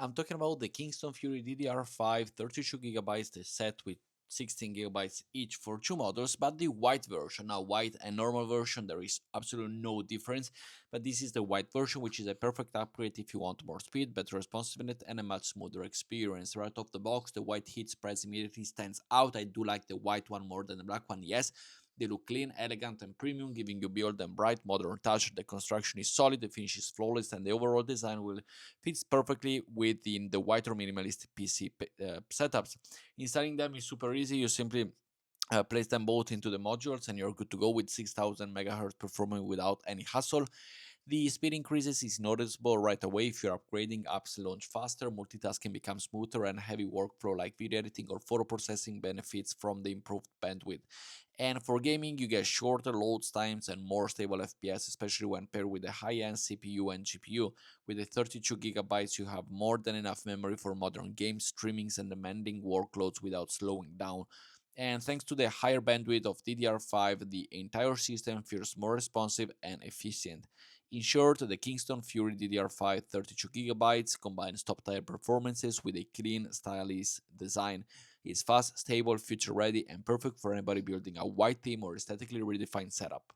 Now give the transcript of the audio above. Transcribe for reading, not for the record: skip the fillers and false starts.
I'm talking about the Kingston Fury DDR5 32 GB, the set with 16 GB each for two models, but the white version. Now, white and normal version, there is absolutely no difference, but this is the white version, which is a perfect upgrade if you want more speed, better responsiveness, and a much smoother experience. Right off the box, the white heat spreads immediately stands out. I do like the white one more than the black one, yes. They look clean, elegant, and premium, giving you bold and bright modern touch. The construction is solid, the finish is flawless, and the overall design will fits perfectly within the white or minimalist PC setups. Installing them is super easy. You simply place them both into the modules and you're good to go with 6000 megahertz performing without any hassle. The speed increases is noticeable right away if you're upgrading. Apps launch faster, multitasking becomes smoother, and heavy workflow like video editing or photo processing benefits from the improved bandwidth. And for gaming, you get shorter load times and more stable FPS, especially when paired with a high-end CPU and GPU. With the 32 GB, you have more than enough memory for modern games, streamings, and demanding workloads without slowing down. And thanks to the higher bandwidth of DDR5, the entire system feels more responsive and efficient. In short, the Kingston Fury DDR5 32 GB combines top-tier performances with a clean, stylish design. It's fast, stable, future-ready, and perfect for anybody building a white theme or aesthetically redefined setup.